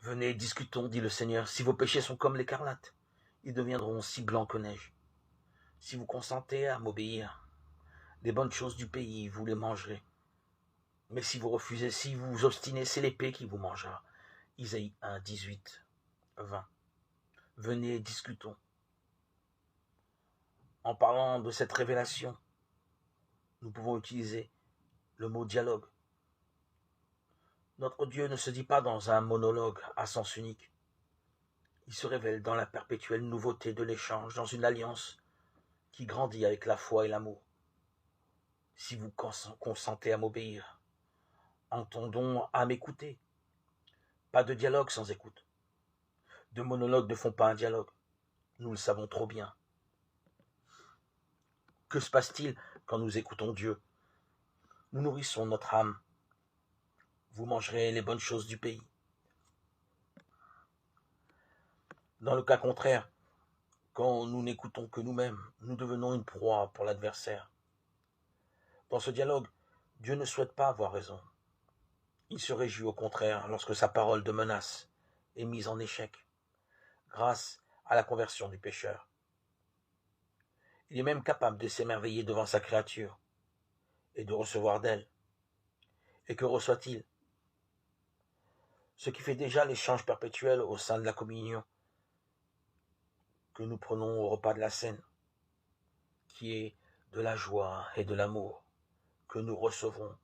Venez, discutons, dit le Seigneur. Si vos péchés sont comme l'écarlate, ils deviendront si blancs que neige. Si vous consentez à m'obéir, les bonnes choses du pays, vous les mangerez. Mais si vous refusez, si vous vous obstinez, c'est l'épée qui vous mangera. Isaïe 1, 18, 20. Venez, discutons. En parlant de cette révélation, nous pouvons utiliser le mot dialogue. Notre Dieu ne se dit pas dans un monologue à sens unique. Il se révèle dans la perpétuelle nouveauté de l'échange, dans une alliance qui grandit avec la foi et l'amour. Si vous consentez à m'obéir, entendons à m'écouter. Pas de dialogue sans écoute. Deux monologues ne font pas un dialogue. Nous le savons trop bien. Que se passe-t-il quand nous écoutons Dieu? Nous nourrissons notre âme. Vous mangerez les bonnes choses du pays. Dans le cas contraire, quand nous n'écoutons que nous-mêmes, nous devenons une proie pour l'adversaire. Dans ce dialogue, Dieu ne souhaite pas avoir raison. Il se réjouit au contraire lorsque sa parole de menace est mise en échec, grâce à la conversion du pécheur. Il est même capable de s'émerveiller devant sa créature et de recevoir d'elle. Et que reçoit-il? Ce qui fait déjà l'échange perpétuel au sein de la communion que nous prenons au repas de la Cène, qui est de la joie et de l'amour que nous recevrons